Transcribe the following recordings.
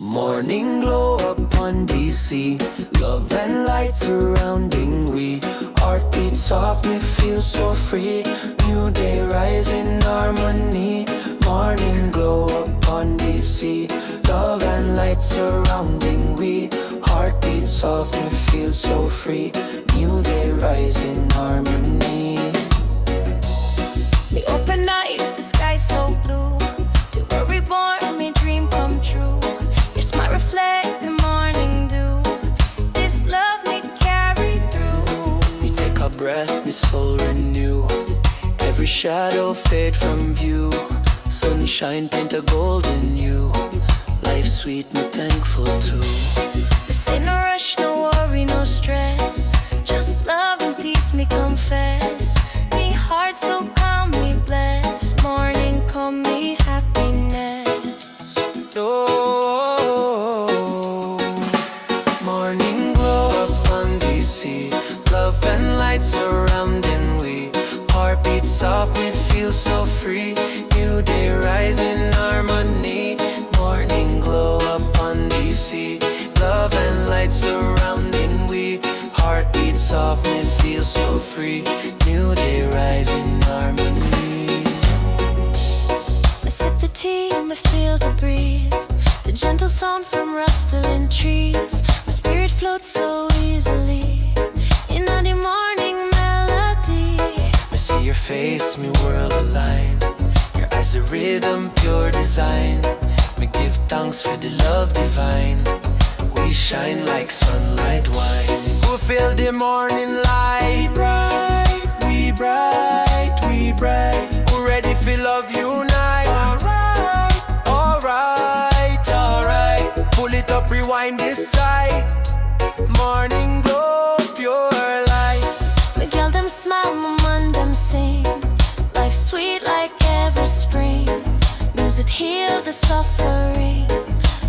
Morning glow upon DC, love and light surrounding we. Heartbeat soft, me feel so free. New day rise in harmony. Morning glow upon DC, love and light surrounding we. Heartbeat soft, me feel so free. New day rise in harmony. Me open eyes, the sky so blue. You were reborn, me dream come true. Your smile reflect the morning dew. This love me carry through. Me take a breath, me soul renew. Every shadow fade from view. Sunshine paint a golden hue. Life sweet, me thankful too. This ain't no rush, no worry, no stress. Just love and peace, me confess. Me heart so calm, me blessed. Morning come, me happiness. Oh, morning glow upon DC, love and light surrounding we. Heartbeat soft, me feel so free. New day rise in harmony. Morning glow upon DC, love and light surrounding we. Heartbeat soft, me feel so free. New day rise in harmony. I sip the tea, me feel the breeze. The gentle sound from rustling trees. My spirit floats so easily in the morning melody. I see your face, me world align. Your eyes a rhythm, pure design. Me give thanks for the love divine. We shine like sunlight wine. Who feel the morning light? Bright, we bright, we bright. Who ready for love unite? Alright, alright, alright. Pull it up, rewind this side. Morning glow, pure light. Me girl them smile, my man them sing. Life sweet like every spring. Music heal the suffering.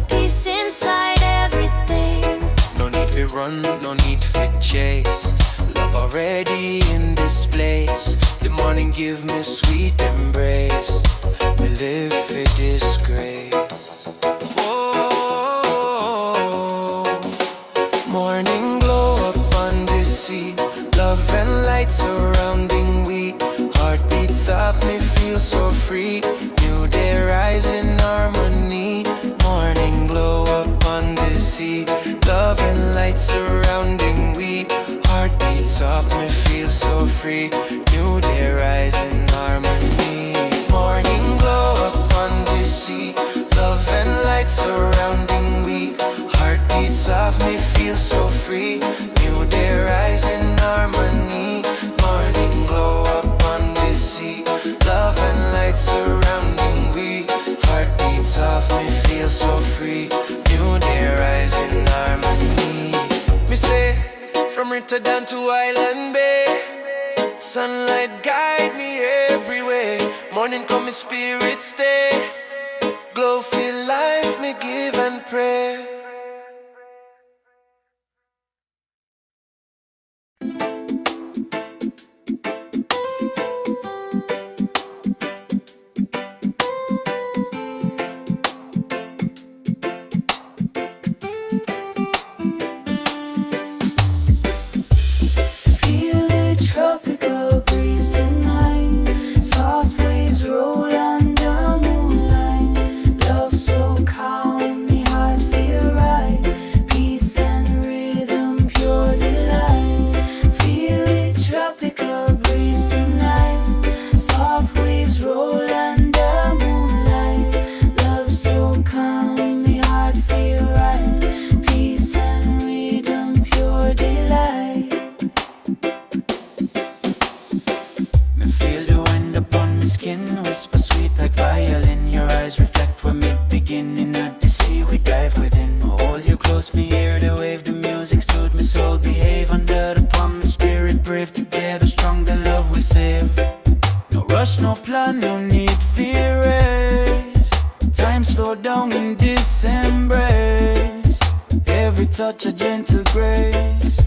Peace inside everything. No need for run, no need for chase. Love already in this place. The morning give me sweet embrace. We live for this grace. Oh, morning glow upon the sea. Love and light surrounding we. Heartbeat soft, me feel so free. New day rise in harmony. Morning glow upon the sea. Love and light surrounding we. Heartbeat soft, me feel so free. New day rise in harmony. Morning glow upon the sea. Love and light surrounding we. Heartbeat soft, me feel so free. New day rise in harmony. Morning glow upon the sea. Love and light surrounding we. Heartbeat soft, me feel so free. New day rise in harmony. Me say, from Rotterdam to Island Bay, sunlight guide me everywhere. Morning come, my spirit stay. Glow fill life, me give and pray. Feel the tropical breeze tonight. Soft waves roll under moonlight. Love so calm, me heart feel right. Peace and rhythm, pure delight. Feel the tropical breeze tonight. Soft waves roll under moonlight. Love so calm, me heart feel right. Peace and rhythm, pure delight. Me feel the wind upon my skin. Whisper sweet like violin. Your eyes reflect when me beginning at the sea. We dive within. Hold you close, me hear the wave. The music soothe my soul. Behave under the palm. My spirit brave. Together strong, the love we save. No rush, no plan, no need fear race. Time slow down in this embrace. Every touch a gentle grace.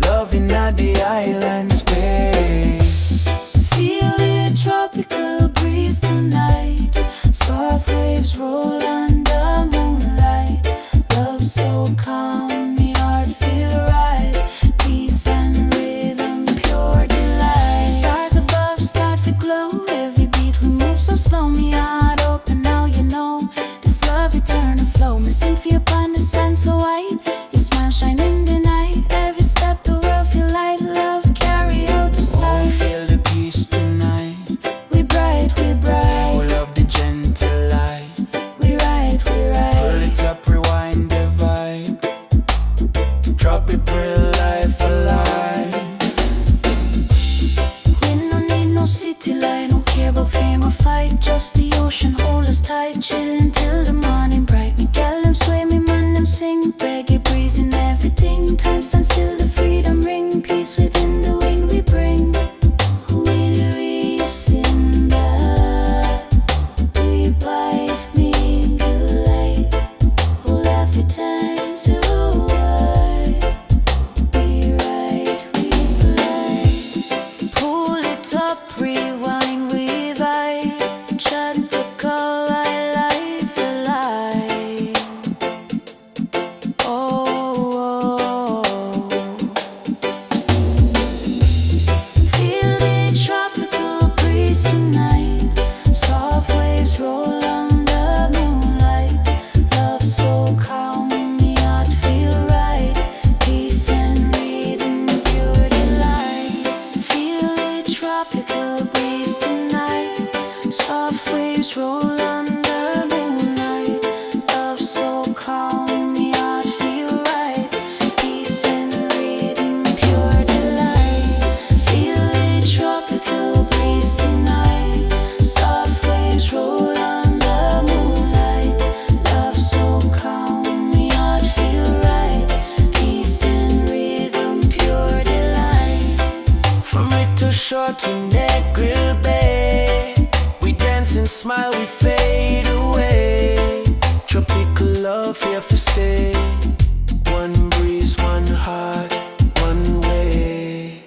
Loving at the island space. Feel the tropical breeze tonight. Soft waves roll under moonlight. fear for stay. One breeze, one heart, one way.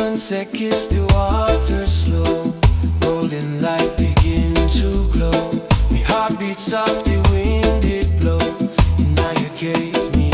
Sunset kiss the water slow, golden light begin to glow. Me heart beats soft, the wind it blow, and now you gaze me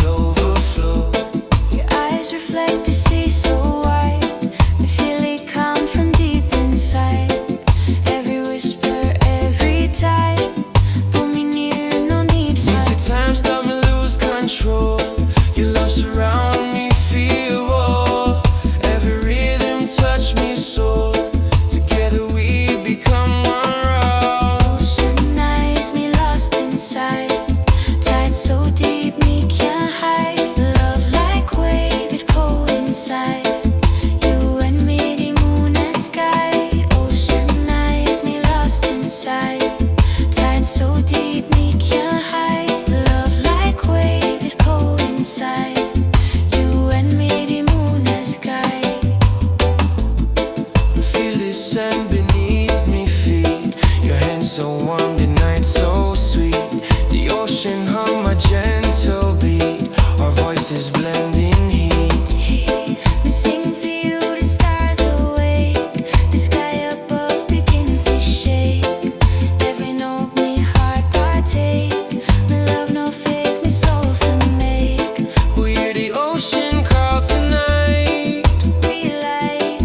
a gentle beat, our voices blending heat. We sing for you, the stars awake, the sky above begin to shake. Every note me heart partake, me love no fake, me soul for make. We hear the ocean call tonight. We light,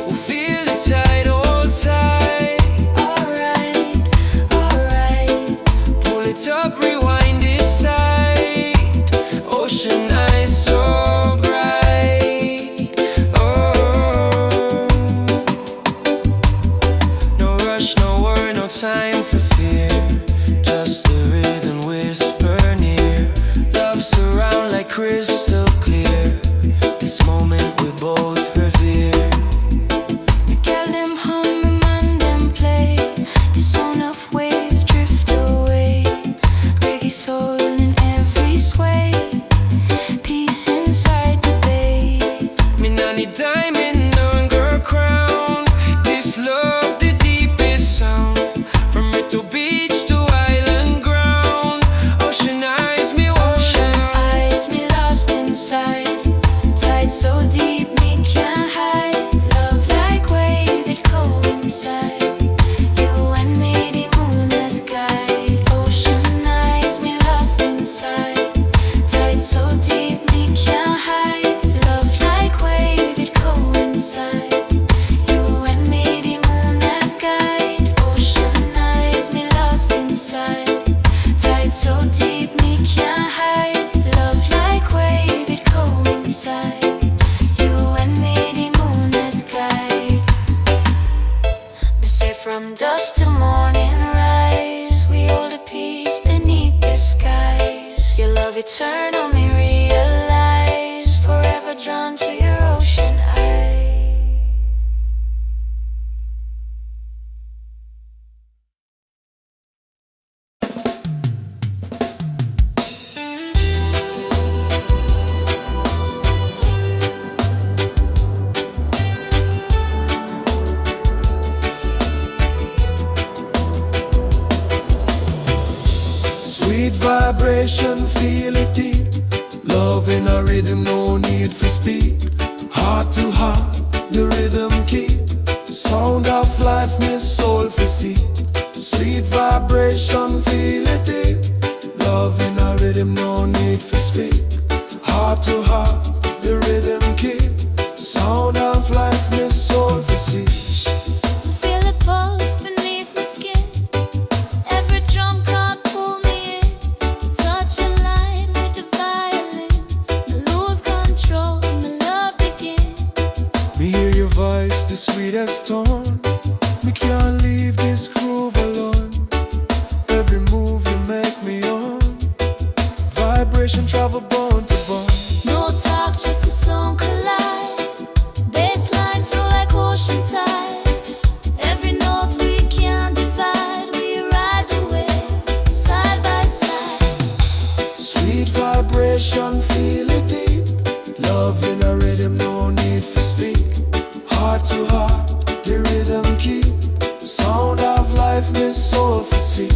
We'll feel the tide, hold tight. alright. Pull it up, rewind this side. Ocean eyes so bright. Oh, no rush, no worry, no time for fear. Just the rhythm whisper near. Love surround like crystal clear. This moment we both revere. The girl them hum, the man them play, the sound of wave drift away. Reggae soul in every sway, peace inside the bay. Me nah need diamond or girl crown. This love the deepest sound. From Ritmo beach to island ground. Ocean eyes me Ocean water. eyes, me lost inside, tide so deep me can't hide. Love like wave, it coincide. You and me, the moon as guide. Ocean eyes, me lost inside, tide so deep me can't hide. Love like wave, it coincide. You and me, the moon as guide. Ocean eyes, me lost inside, tide so deep me can't hide. Love like wave, it coincide. You and me, the moon as guide. Me say from dusk to morning rise, we hold a peace beneath the skies. Your love eternal, me realize, forever drawn to your ocean eyes. Sweet vibration, feel it deep. Love in a rhythm, no need for speak. Heart to heart, the rhythm keep. Sound of life, me soul for see. Sweet vibration, feel it deep. Love in a rhythm, no need for speak. Heart to heart, the rhythm keep. Sound of life, me soul for see. Feel the pulse beneath my skin. Every drum chord pull me in. You touch a line with the violin. I lose control, my love begin. Me hear your voice, the sweetest tone. Me can't leave this groove alone. Every move you make me on. Vibration travel bone to bone. No talk, just the song collide. Bassline flow like ocean tide. Every note we can't divide. We ride the wave side by side. Sweet vibration, feel it deep. Love in a rhythm, no need for speak. Heart to heart, the rhythm keep. Sound of life, me soul for see.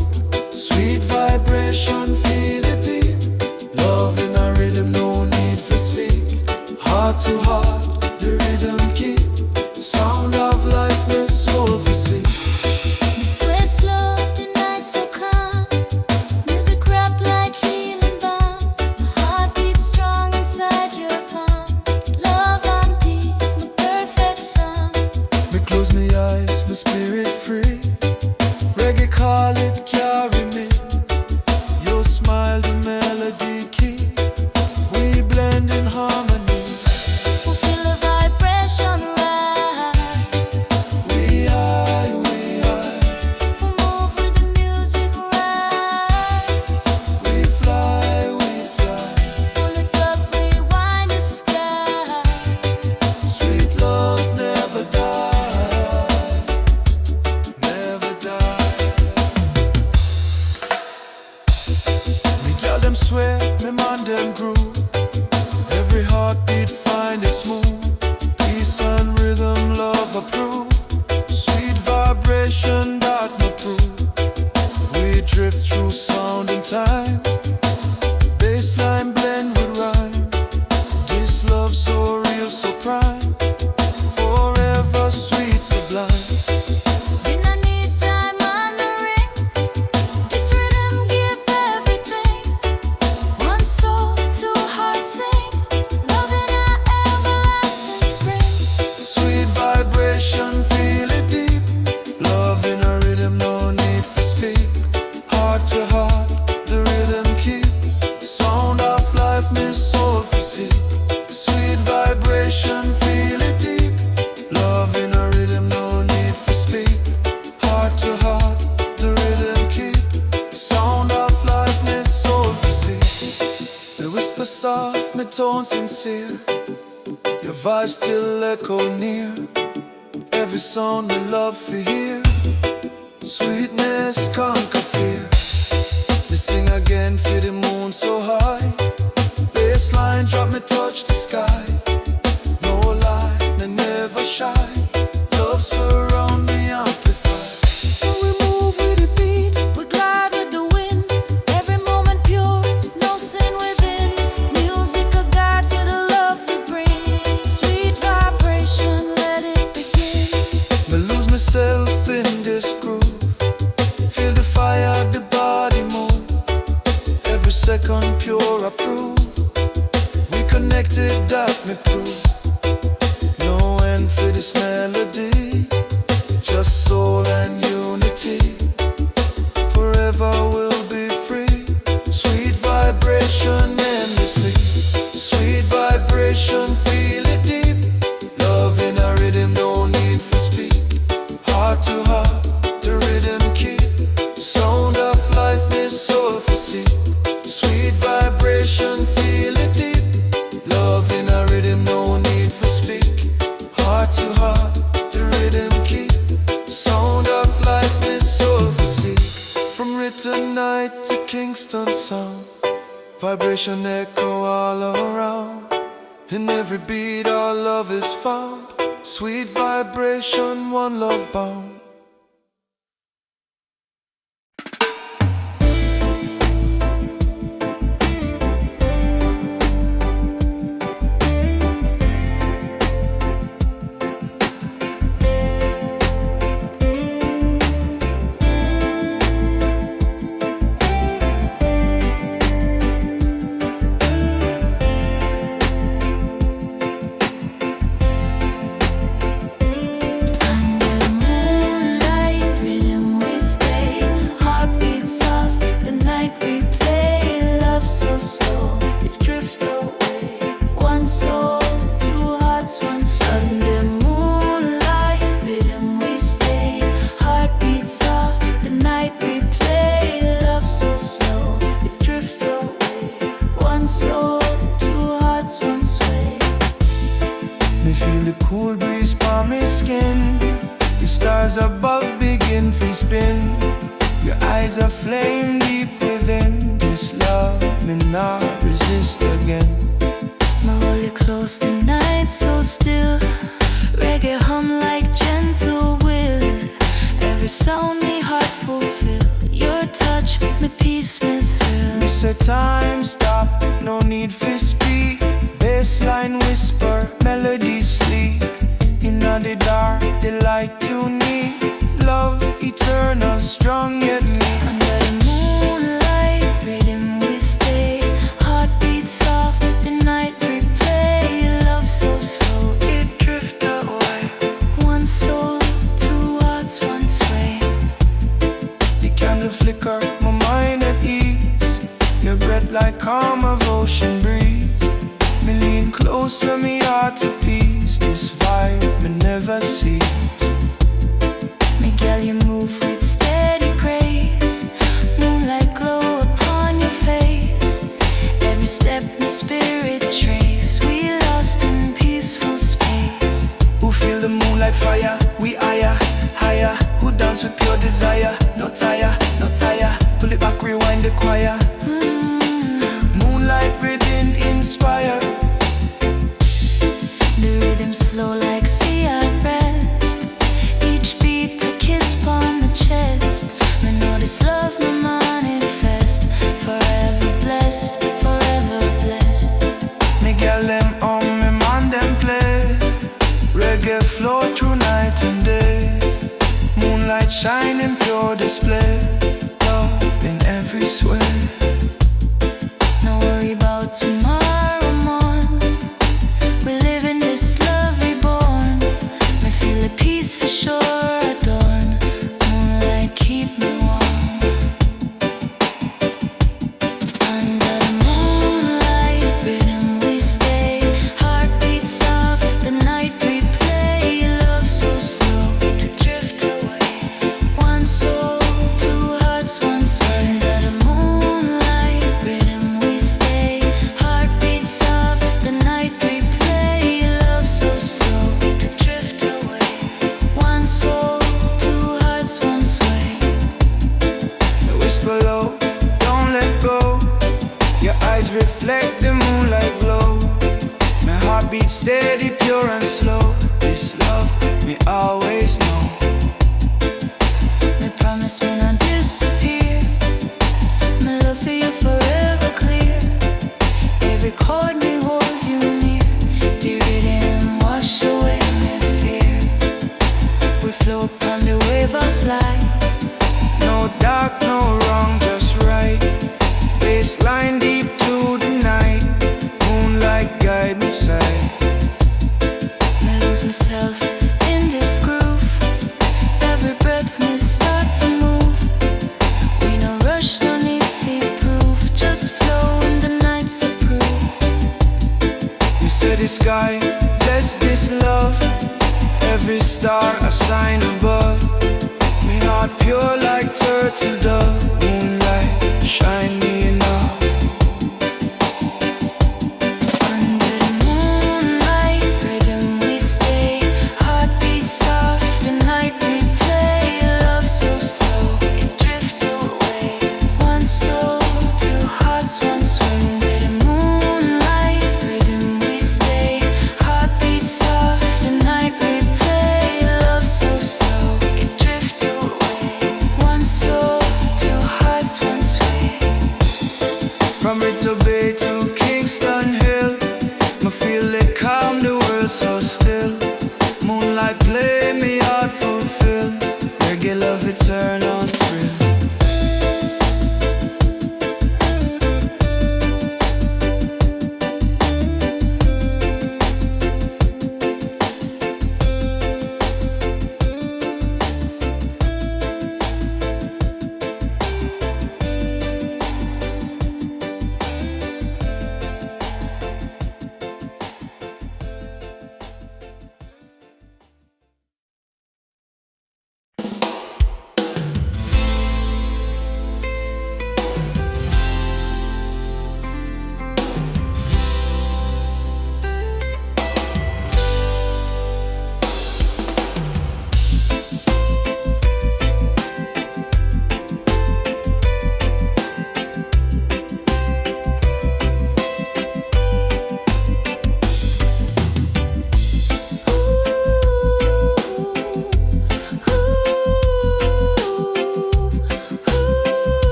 Sweet vibration, feel it deep. Love in a rhythm, no need for speak. Heart to heart, the rhythm keep. Sound of life, me soul for see. We sway slow, the night so calm. Music rap like healing balm. My heart beats strong inside your palm. Love and peace, my perfect song. Me close my eyes, my spirit free. Reggae call it, carry me. Your smile, the melody key. We blend in harmony. We feel the vibration rise. We high, we high. We move with the music rise. We fly, we fly. Pull it up, rewind the sky. Sweet love never die. Never die. Me girl them sweat, me man them groove. Every heartbeat find its move. Peace and rhythm, love approve. Sweet vibration that me prove. We drift through sound time. Bassline blend with rhyme. This love so real, so prime. Forever sweet, sublime. Did not need diamond or ring. This rhythm give everything. One soul, two hearts sing. Love in our everlasting spring. Sweet vibration, feel it deep. Love in a rhythm, no need for speak. Heart to heart, the rhythm keep. Sound of life, me soul for seek. Sweet vibration, feel it deep. Love in a rhythm, no need for speak. Heart to heart, the rhythm keep. Sound of life, me soul for seek. Me whisper soft, me tone sincere. Your voice still echo near. Every sound me love for hear. Sweetness conquer fear. Me sing again for the moon so high. Bassline drop me touch the sky. No lie, me never shy. Love surround me amplify. When we move with the beat, We glide with the wind. Every moment pure, no sin within. Music a guide for the love we bring. Sweet vibration, let it begin. me lose myself in this groove. Feel the fire, the body move. Every second pure approve. We connected, that me prove. No end for this melody. Just soul and unity. Forever we'll be free. Sweet vibration endlessly. Sweet vibration, feel it deep. Love in a rhythm, no need for speak. Heart to heart, the rhythm keep. Sound of life, me soul for see. Sweet vibration, feel it deep. Love in a rhythm, no need for speak. Heart to heart, the rhythm keep. Sound of life, me soul for see. From Written Night to Kingston sound, vibration echo all around. In every beat our love is found. Sweet vibration, one love bound. Under moonlight, rhythm we stay. Heartbeat soft, the night we play. Love so slow, we drift away. One soul, two hearts, one soul. Under moonlight, rhythm we stay. Heartbeat soft, the night we play. Love so slow, we drift away. One soul, two hearts, one sway. Me feel the cool breeze on my skin. The stars above begin to spin. Your eyes are flame deep within. This love me not resist again. I hold you close tonight, so still. Reggae hum like gentle will. Every sound me heart fulfill. Your touch, me peace, me thrill. Me say time stop, no need for speak. Bassline whisper, melody sleep. Inna the dark, the light you need. Love eternal, strong yet neat. Under the moonlight, rhythm we stay. Heartbeat soft, the night we play. Love so slow, it drift away. One soul, two hearts, one sway. The candle flicker, my mind at ease. Your breath like calm of ocean breeze. Me lean closer, me heart to peace. This vibe me never cease. Miguel, you move with steady grace. Moonlight glow upon your face. Every step, my spirit trace. We lost in peaceful space. Who feel the moon like fire? We higher, higher. Who dance with pure desire? No tire, no tire. Pull it back, rewind the choir. Moonlight breathing inspire. The rhythm slow like sea at rest. Each beat a kiss upon the chest. Me know this love me manifest. split love in every sweat. No worry about tomorrow morn. We live in this love reborn. May feel at peace for sure, adorn. Moonlight keep me warm. Under the moonlight rhythm we stay. Heartbeat soft, the night replay. Love so slow to drift away. One soul, two hearts, one sway. Under the moonlight rhythm we stay. Heartbeat soft, the night replay. Love so slow to drift away. One soul, two hearts, one sway. Whisper low, don't let go. Your eyes reflect the moonlight glow. My heart beats steady, pure and slow. This love me always know. Me promise me not disappear. My love for you forever clear. Every chord me holds you near. Dear rhythm wash away my fear. We float on the wave of light. No dark, no wrong, just right. Baseline deep to the night. Moonlight guide me side. Me lose myself in this groove. Every breath me start to move. We no rush, no need for proof. Just flow in the night's approve. Me say the sky, bless this love. Every star a sign above. Me heart pure like turtle dove. Moonlight shine me enough. Under the moonlight rhythm we stay. Heartbeat soft, the night replay. Love so slow, it drift away. One soul, two hearts, one swing. Under the moonlight rhythm we stay. Heartbeat soft, the night replay. Love so slow, it drift away. One soul, two hearts, one sway. From Ritmo Bay to Kingston Hill, me feel it calm, the world so still. Moonlight play, me heart fulfill. Reggae love it turn on thrill.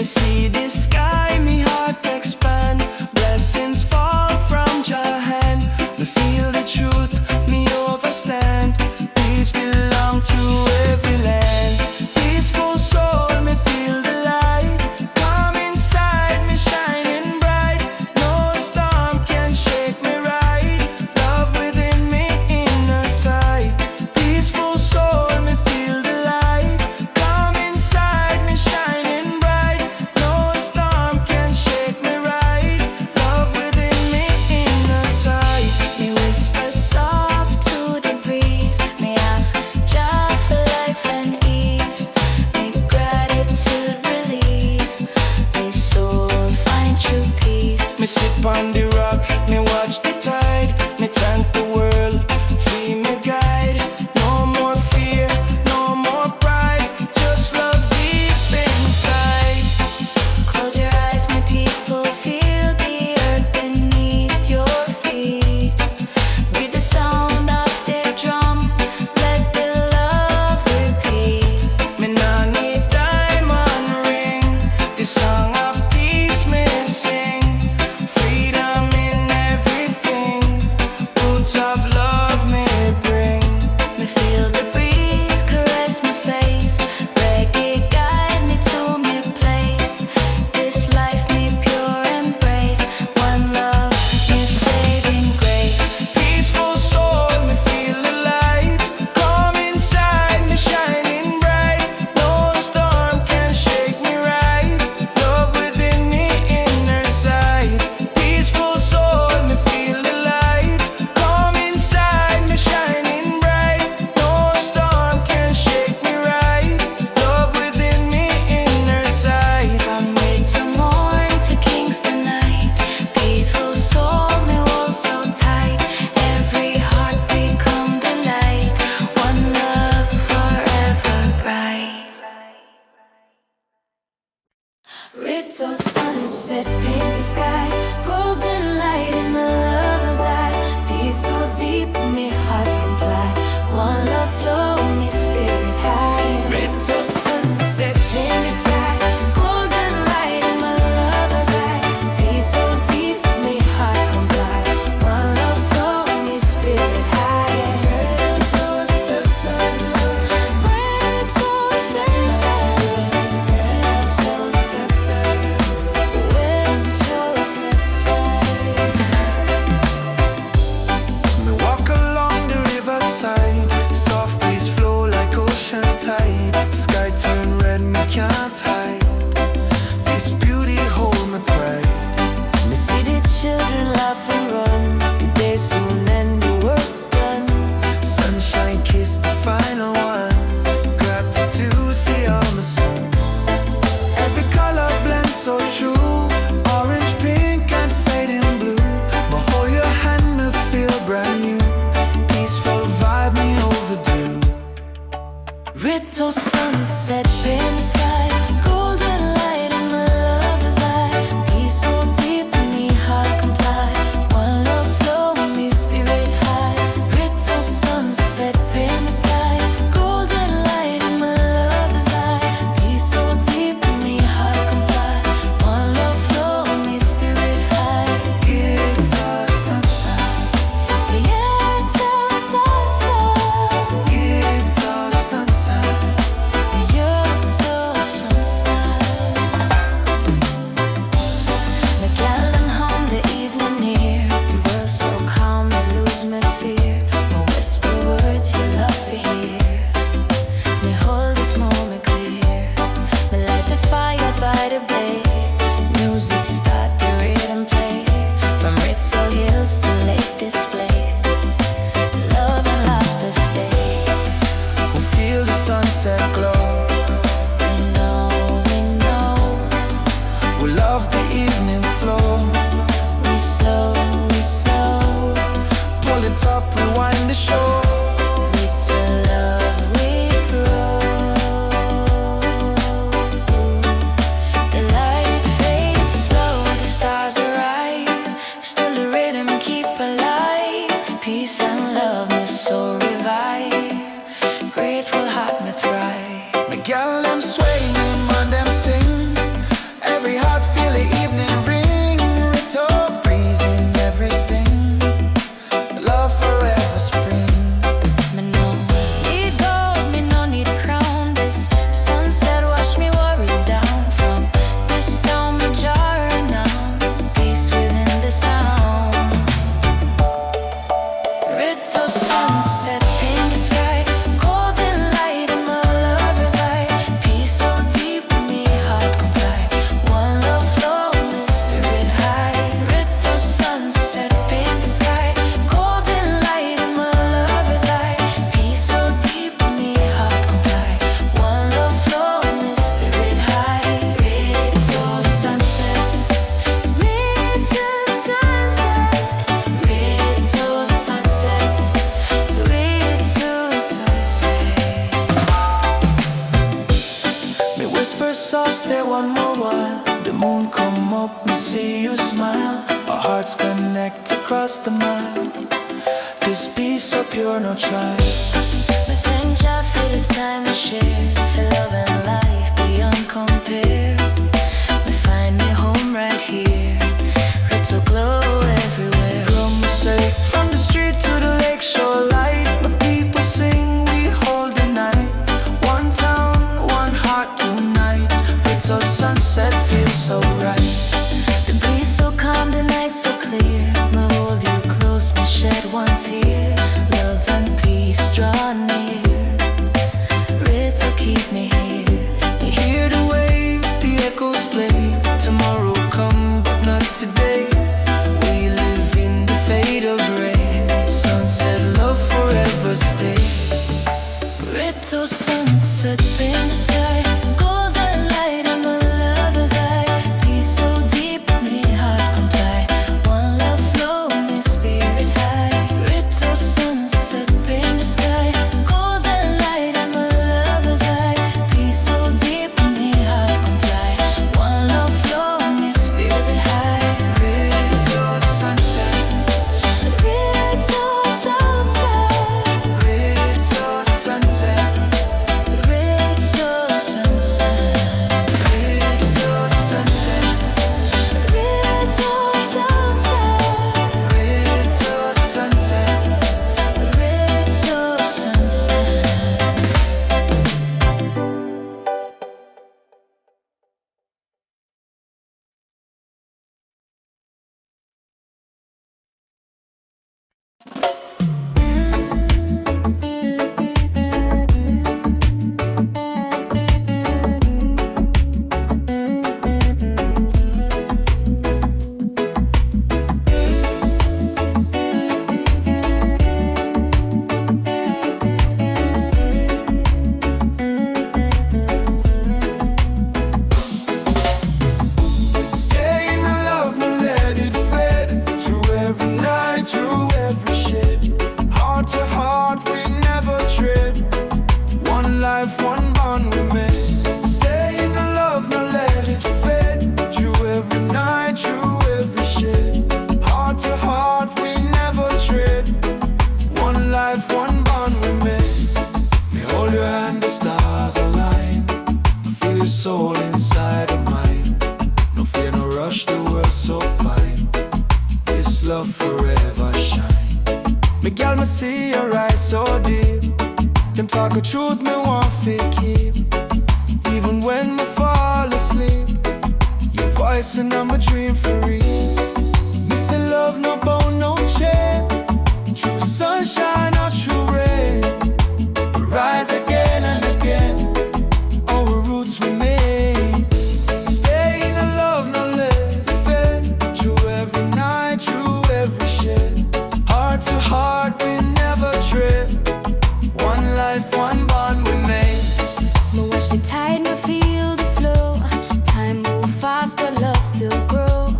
see the sky, me heart expand. Blessings fall from your hand. Me feel the truth, me overstand. Peace belong to every land. Peaceful soul, me feel the light. Come inside, me shining bright. No storm can shake me right. Love within me, inner sight. Peaceful soul, me feel the light. Come inside, me shining bright. No storm can shake me right. Love within me, inner sight. Me whisper soft to the breeze. Me ask Jah for life and ease. Make gratitude release. May soul find true peace. Me sit on the rock, me watch the tide. Me thank the world, free me guide. No more fear, no more pride. Just love deep inside. Close your eyes, my people. Feel the earth beneath your feet. Breathe the sound of their drum. Let the love repeat. Me nah need diamond ring. The song of peace me sing. Freedom in everything. Roots of love me bring. Me feel the breeze caress my face. Reggae guide me to my place. This life me pure embrace. One love, me saving grace. Peaceful soul, me feel the light. Come inside, me shining bright. No storm can shake me right. Love within me, inner sight. Peaceful soul, me feel the light. Come inside, me shining bright. No storm can shake me right. Love within me, inner sight. From mid to morn to Kingston night. Peaceful soul, me hold so tight. Every heart become the light. One love forever bright. Rito sunset, pink sky, golden light in my lover's eye. Peace so deep, me heart comply. One love flow, me spirit high. Rito sunset, pink sky, golden light in my lover's eye. Peace so deep, me heart comply. One love flow, me spirit high. Rito sunset, Rito sunset, Rito sunset, Rito sunset. Me walk along the riverside. Soft breeze flow like ocean tide. Sky turn red, me can't hide. This beauty hold me pride. Me see the children laugh and run. The day soon end, the work done. Sunshine kiss the final one. Gratitude for all my son. Every color blends so true. Orange, pink and fading blue. But hold your hand, me feel brand new. Peaceful vibe, me overdue. Rito sunset, pin sky, golden light in my lover's eye. Peace so deep in me heart comply. One love flow, me spirit high. Rito sunset, pin sky, golden light in my lover's eye. Peace so deep in me heart comply. One love flow, me spirit high. Guitar sunshine, Yeah, till sunset. guitar sunshine. You're till sunset. The gal them home, the evening near. The world so calm, I lose my fear. My whisper words you love to hear. Me hold this moment clear. Me light the fire by the bay. Music start, the rhythm play. From Ritzo Hills to Lake Display. Love and laughter stay. We feel the sunset glow. We know, We love the evening flow. we slow, Pull it up, rewind the show. with the love we grow. The light fades slow, the stars arrive. Still the rhythm keep alive. Peace and love, my soul revive. Grateful heart, me thrive. Me gal them sway, me man them sing. while. The moon come up, we see you smile. Our hearts connect across the mile. This peace so pure, no try. We thank Jah for this time we share, for love and life beyond compare. We find me home right here, ritmo glow everywhere. Drum we say, from the street to the lake shore light. My people sing, we hold the night. One town, one heart tonight. Ritmo sunset feels so right. The breeze so calm, the night so clear. Me hold you close, me shed one tear. Love and peace draw near. Ritmo keep me here. You hear the waves, the echoes play. Tomorrow come, but not today. We live in the fade of rain. Sunset, love forever stay. Ritmo sunset in the sky, golden light in my lover's eye. Peace so deep, me heart comply. One love flow, me spirit high. Ritmo sunset in the sky, golden light in my lover's eye. Peace so deep, me heart comply. One love flow, me spirit high. Ritmo sunset, Ritmo sunset, Ritmo sunset, Ritmo sunset. Ritmo sunset, Ritmo sunset, Ritmo sunset. Ritmo sunset. Stay in the love, no let it fade. Through every night, through every shade. Heart to heart, we never trade. One life, one bond we made. Stay in the love, no let it fade. Through every night, through every shade. Heart to heart, we never trade. One life, one bond we made. Me hold your hand, the stars align. I feel your soul inside of mine. No fear, no rush, the world's so fine. This love forever shine. Me gal, me see your eyes so deep. Them talk of truth, me want to keep. Even when me fall asleep, your voice and I'm a dream for real. Me say love, no bone, no chain. True sunshine or true rain. We rise again and again. Our roots remain. Stay in the love, no let it fade. Through every night, through every shade. Heart to heart, we never trade. One life, one bond we made. Me watch the tide, me feel the flow. Time move fast, but love still grow.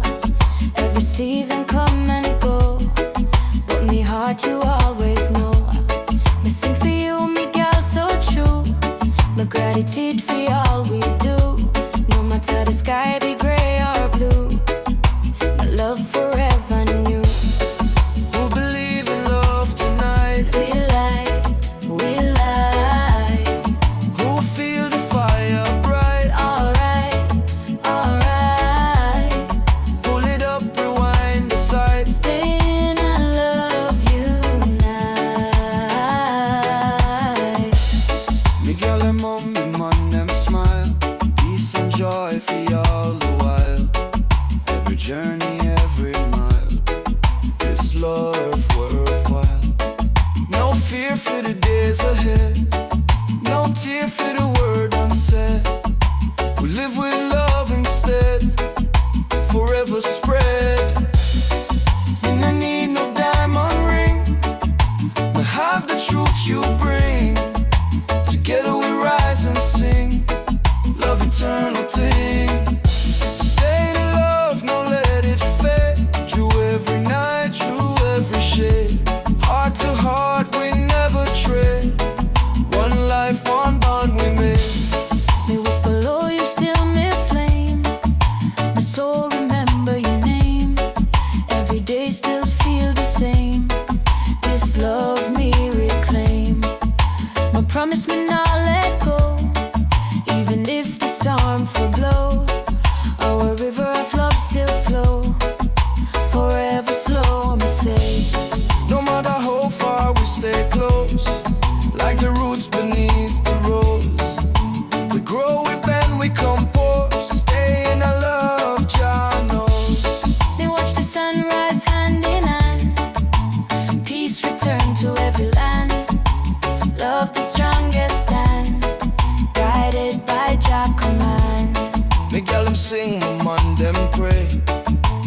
them pray.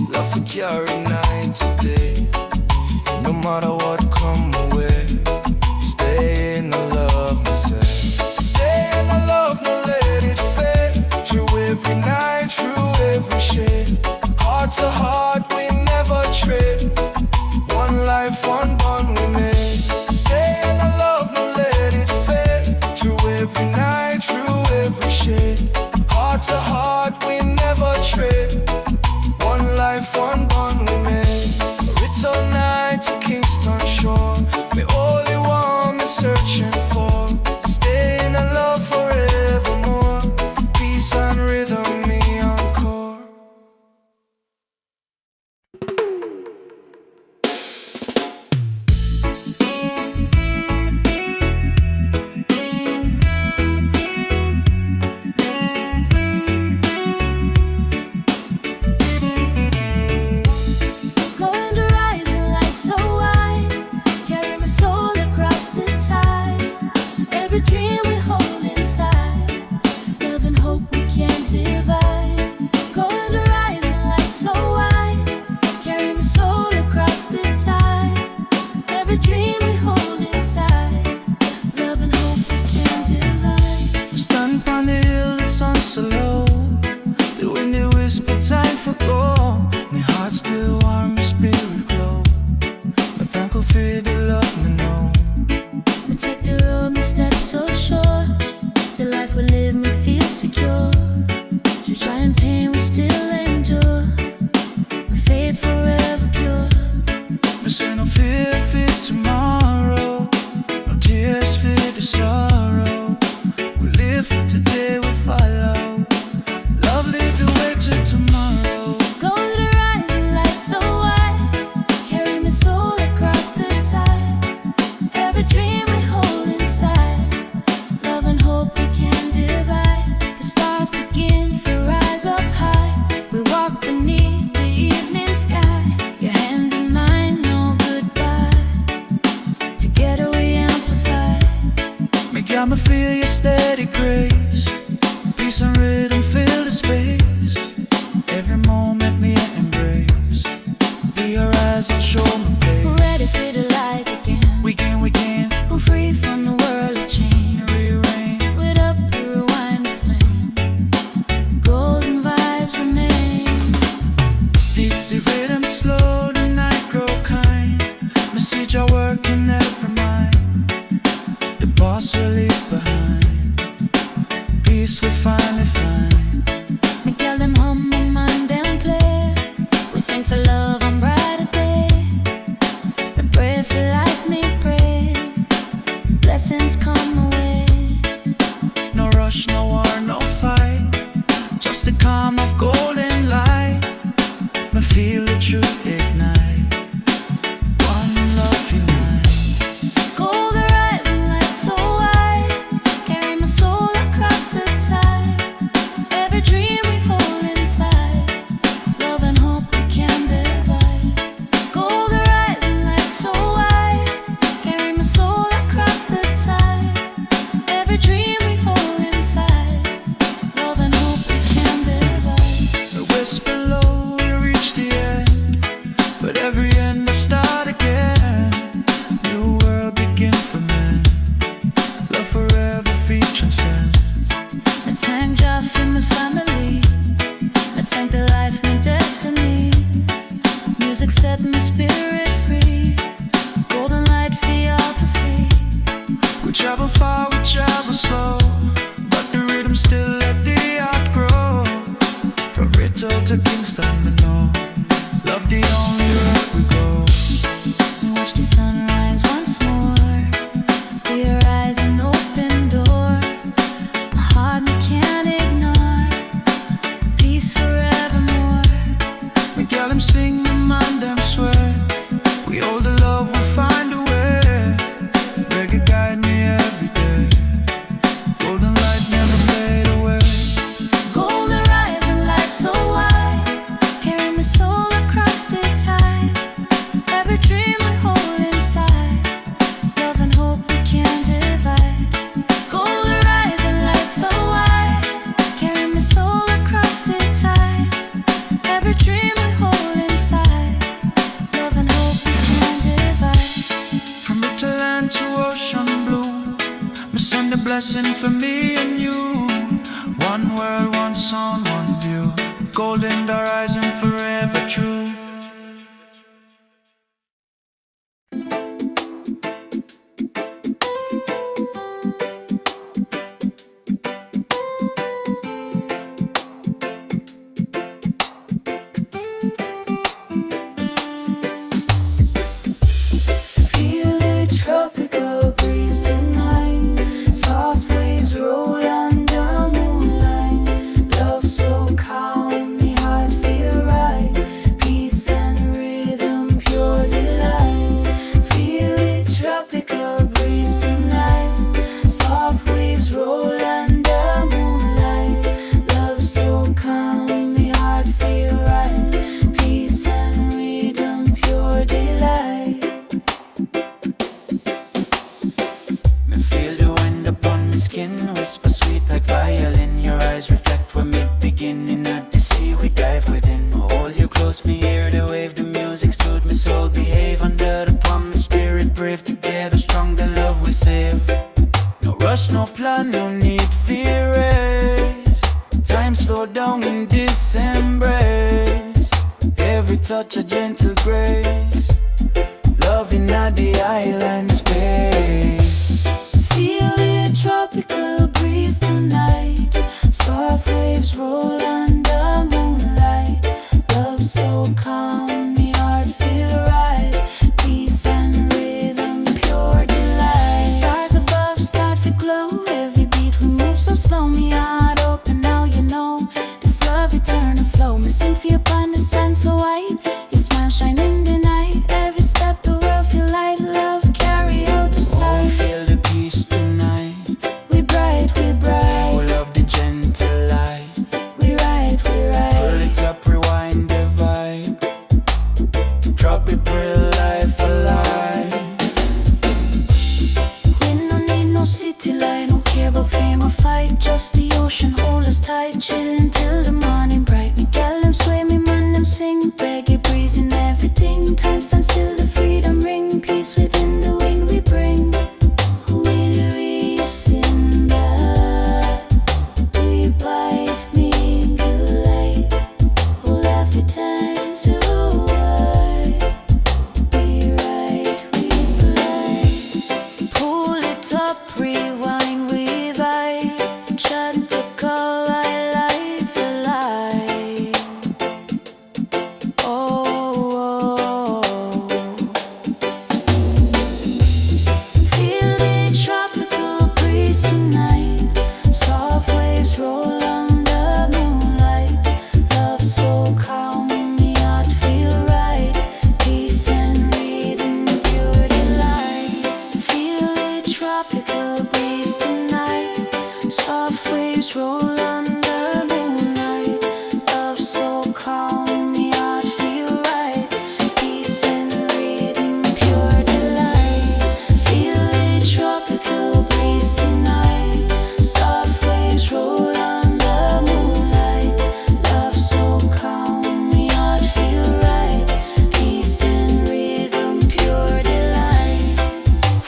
Love we carry night to day. No matter what come away, stay in the love, no say. Stay in the love, no let it fade. Through every night, through every shade. Heart to heart, we never trade. One life, one bond we made. Stay in the love, no let it fade. Through every night, through every shade. Heart to heart, we never trade. One life, one bond we made. Return night to Kingston shore. Me only one me searching for. Stay in the love forevermore. Peace and rhythm, me encore. Going to rising light so wide, carry my soul across the tide. Every dream we hold inside, love and hope we can't divide. Going to rising light so wide, carry my soul across the tide. Every dream we hold inside, love and hope we can't divide. Stand upon the hill, the sun's so low. The wind they whisper time for go. My heart still warm, my spirit glow. My thankful for the love me know. We take the road, my steps so sure. The life we live, me feel secure. Through try and pain, we still endure. My faith forever pure. Me say no fear for tomorrow, no tears for the sorrow. We live for today, we follow. Love lead the way to tomorrow. Go to the rising light so wide, carry my soul across the tide. Every dream we hold inside, love and hope we can divide. The stars begin to rise up high. We walk beneath the evening sky. Your hand in mine, no goodbye. Together we amplify. Me got me feel your steady grace. Peace and rhythm fill the space. Every moment me embrace. Be your eyes and show me We're place. ready for the light again. We can We're free from the world of change. rearrange. Lit up to rewind the flame. Golden vibes remain. The rhythm slow, the night grow kind. Message I work in every mind. The boss will leave behind. Peace we finally find. Me tell them hum and mind them play. We sing for love on brighter day. We pray for life, me pray. Blessings come away. No rush, no war, no fight. Just the calm of golden light. Me feel the truth ignite. One love unite. Golden rising light so wide, carry my soul across the tide. Every dream we hold inside, love and hope we can divide. Golden rising light so wide, carry my soul across the tide. Every dream we hold inside, love and hope we can divide. The whisper low, we reach the end. But every end must start again. New world begin for men. Love forever feet transcend. I thank God for my family. I thank the life, my destiny. Music set my spirit free. Golden light for y'all to see. We travel far, we travel slow. But the rhythm still let the heart grow. From Ritto to Kingston, we know. Love the only road we go. And watch the sunrise once more. Be your eyes an open door. My heart we can't ignore. Peace forevermore. Me girl them sing, my mind them swear. We hold the love, we find a way. Reggae guide me every day. Golden light never fade away. Golden rising light so wide, carry my soul across the tide. Every dream we hold inside, love and hope we can divide. Golden rising light so wide, carry my soul across the tide. lesson for me and you. One world, one song, one view. Golden horizon forever true. Feel the tropical breeze tonight. Soft waves roll under moonlight. Love so calm, the heart feel right. Peace and rhythm, pure delight. Feel the tropical breeze tonight. Soft waves roll under moonlight. Love so calm, the heart feel right. Peace and rhythm, pure delight. Me feel the wind upon my skin, whisper sweet like violin. Your eyes reflect when we begin. In the sea we dive within. Hold you close, me hear the wave, the music soothe my soul. Behave under the palm, my spirit brave. Together strong, the love we save. No rush, no plan, no need fear race. Time slow down in this embrace. Every touch a gentle grace. Loving at the island space. Feel the tropical breeze tonight. Soft waves roll under moonlight. Love so calm, the heart feel right. Peace and rhythm, pure delight. Stars above start to glow. Every beat we move so slow. Me heart open, now you know. This love eternal flow. Me sing for you upon the sun so white. Your smile shine in the night. Every step the world feel light. Love carry out the Oh, sight. feel the peace tonight. We bright, we Oh, bright. love the gentle light. We right, we Pull right. it up, rewind the vibe. Drop it, real life alive. We no need no city light, no care about fame or fight. Just the ocean hold us tight, chillin' till the morning bright. Me gal them sway, me man them sing. Reggae breezing everything. Time stands still, the freedom ring. Peace within the wind we bring. We reach in that. We bite, me light. Laugh it turn to white. We ride, we play. Pull it up, rewind, we vibe. Chat the call, I life alive. Oh, feel the tropical breeze tonight. Soft waves roll under moonlight. Love so calm, the heart feel right. Peace and rhythm, pure delight. Feel the tropical breeze tonight. Soft waves roll under moonlight. Love so calm, the heart feel right. Peace and rhythm, pure delight. Feel the tropical breeze tonight. Soft waves roll under moonlight. Love so calm, the heart feel right. Peace and rhythm, pure delight.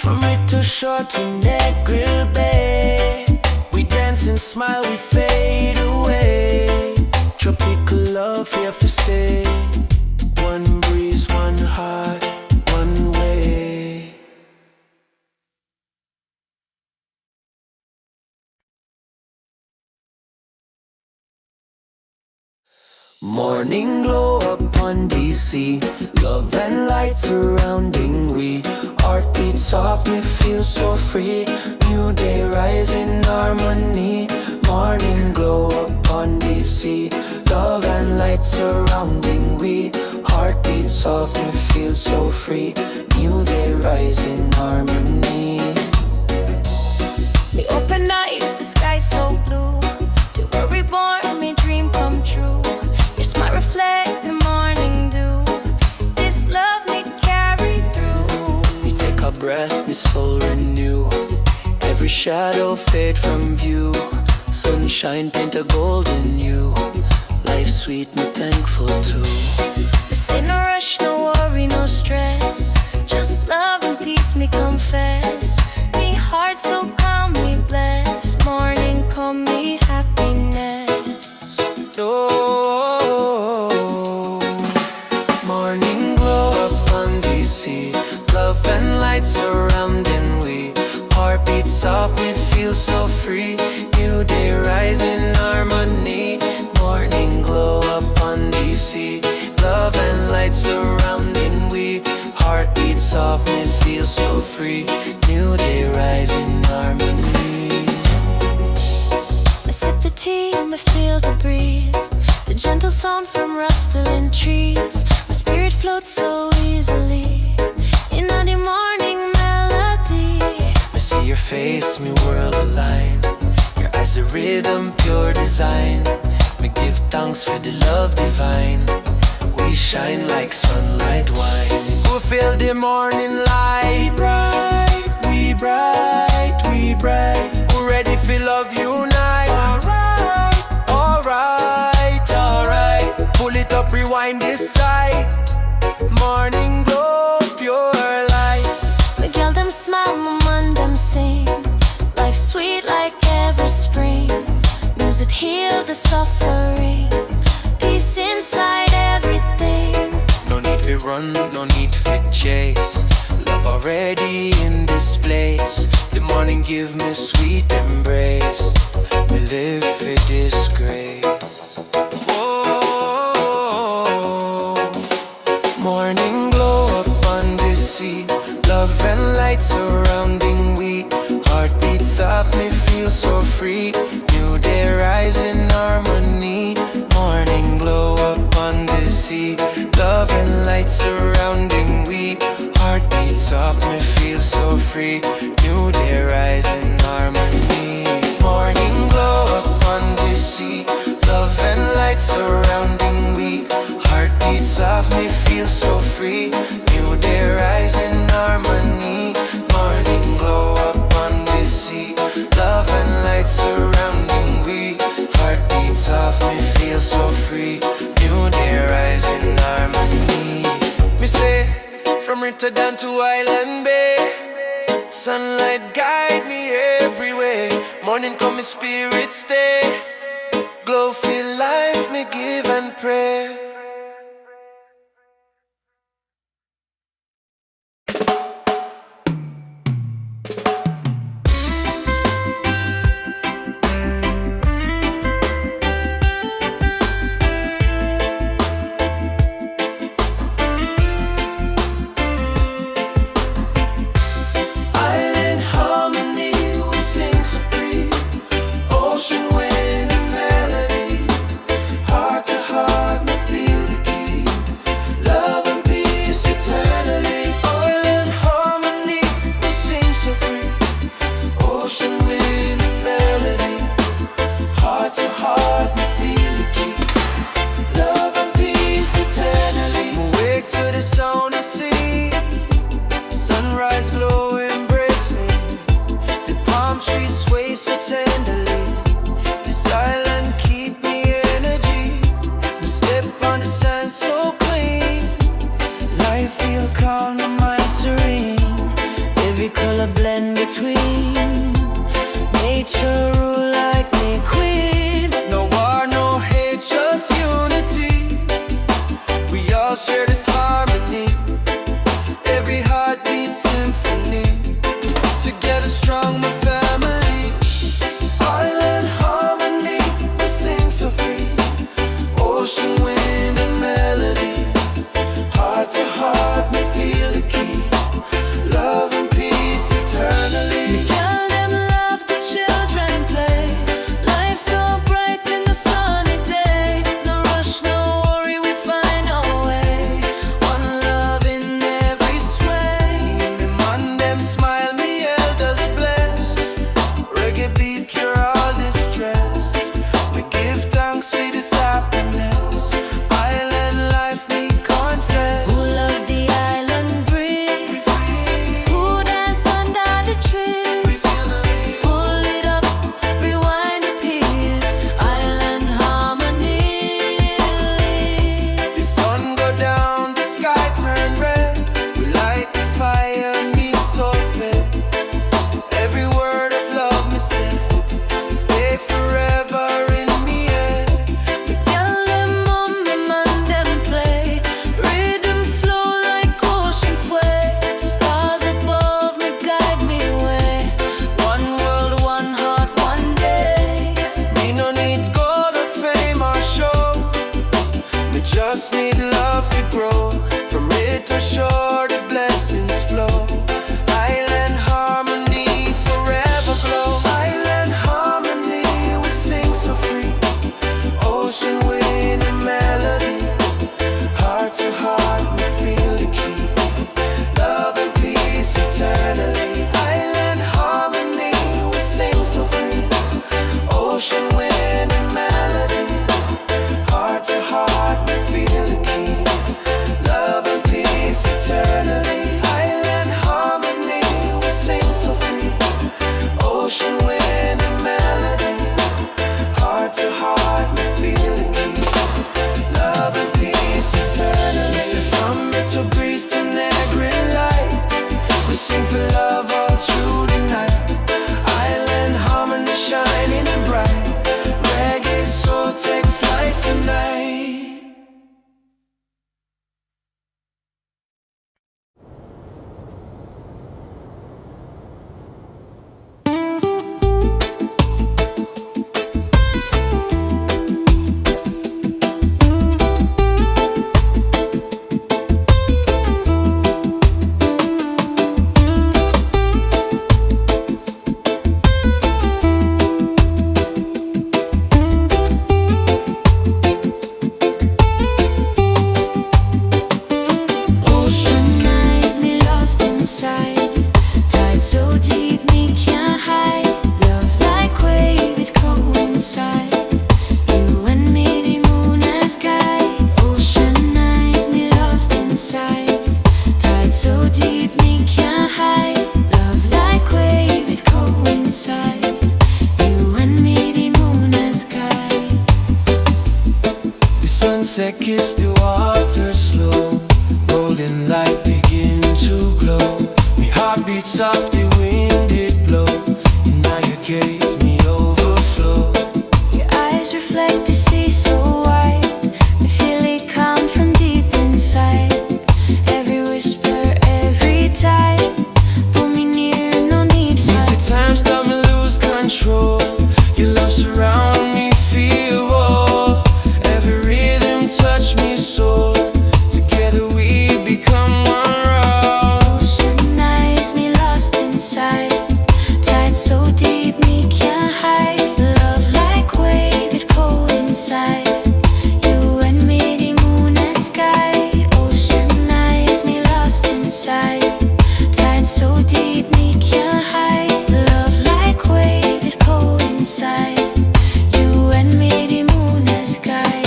From right to shore to Negril Bay, we dance and smile, we fade away. Tropical love here for stay. One breeze, one heart, one way. Morning glow upon DC, love and light surrounding we. Heartbeat soft, me feel so free. New day rise in harmony. Morning glow upon DC, love and light surrounding we. Heartbeat soft, me feel so free. New day rise in harmony. Me open eyes, the sky so blue. You were reborn, me dream come true. Your smile reflect the morning dew. This love me carry through. We take a breath, me soul renew. Every shadow fade from view. Sunshine paint a golden hue. Life sweet, me thankful too. This ain't no rush, no worry, no stress. Just love and peace, me confess. Me heart so calm, me blessed. sound from rustling trees. My spirit floats so easily in the morning melody. I see your face, me world align. Your eyes a rhythm, pure design. Me give thanks for the love divine. We shine like sunlight wine. Who feel the morning light? We bright, we bright. Who ready for love unite? Alright. Pull it up, rewind this side. Morning glow, pure light. The girl them smile, my man them sing. Life sweet like every spring. Music heal the suffering. Peace inside everything. No need for run, no need for chase. Love already in this place. The morning give me sweet embrace. We live for this grace. Oh, morning glow up on the sea. Love and light surrounding we. Heartbeat soft, me feel so free. New day rise in harmony. Morning glow up on the sea. Love and light surrounding we. Heartbeat soft, me feel so free. New day rise in harmony. Morning glow up on the sea. Love and light surrounding we. Heartbeat soft, me feel so free. New day rise in harmony. Morning glow up on the sea. Love and light surrounding we. Heartbeat soft, me feel so free. New day rise in harmony. Me say, from Rotterdam to Island Bay, sunlight guide me everywhere. Morning come, my spirit stay. Glow feel life, me give and pray. Ocean wind and melody. kiss the water slow. Golden light begin to glow. My heart beats soft, the wind it blow. And now your gaze me overflow. Your eyes reflect the sea so wide. I feel it come from deep inside. Every whisper, every tide. Pull me near, no need for Easy times stop me lose control. Your love surround me, feel all. Every rhythm touch me soul. Together we become one raw. Oceanize me lost inside. Tide so deep me can't hide. Love like wave it coincide. You and me the moon and sky. Oceanize me lost inside. Tide so deep me can't hide. Love like wave it coincide. You and me the moon and sky.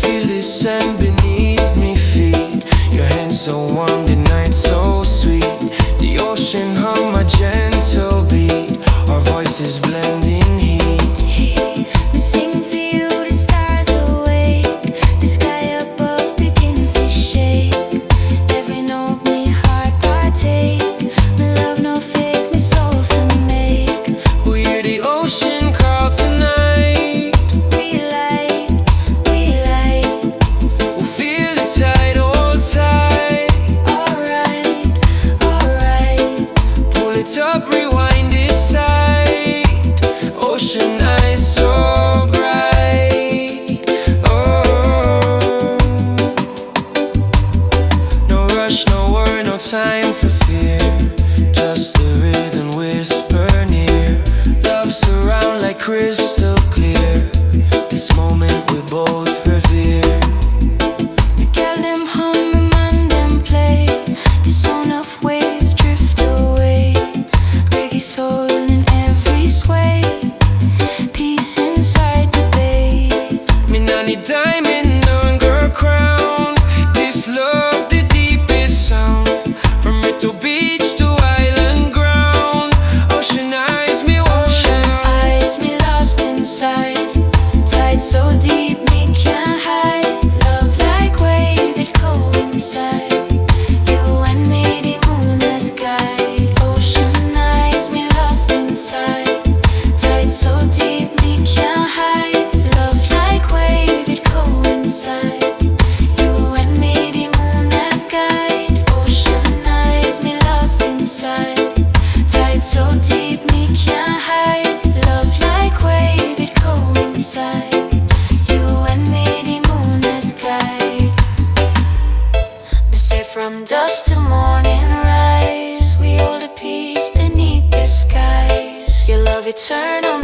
Feel the sand beneath me feet. Your hands so warm, the night so sweet. The ocean hum a gentle beat. Our voices blending heat. We sing for you, the stars awake. The sky above begin to shake. Every note me heart partake. My love no fake, me soul for make. We hear the ocean call tonight. We like, We'll feel the tide, hold tight. alright, alright. Pull it up, rewind this side. Ocean eyes so bright. Oh, no rush, no worry, no time for fear. Just the rhythm whisper near. Love surround like crystal clear. This moment we both revere. Girl them hum, man them play. The sound of wave drift away. Reggae soul in every sway. Peace inside the bay. Me nah need diamond on girl crown. This love the deepest sound. From Ritmo beach to island ground. Ocean eyes me Ocean ocean. eyes me lost inside. Tide so deep me can't hide. Love like wave it coincide. You and me the moon and sky. Ocean eyes me lost inside. Tide so deep me can't hide. Love like wave it coincide. You and me the moon and sky. Ocean eyes me lost inside. Tide so deep me can't hide. Love like wave it coincide. You and me the moon and sky. Me say from dusk till morning rise. We hold a peace beneath the skies. Your love eternal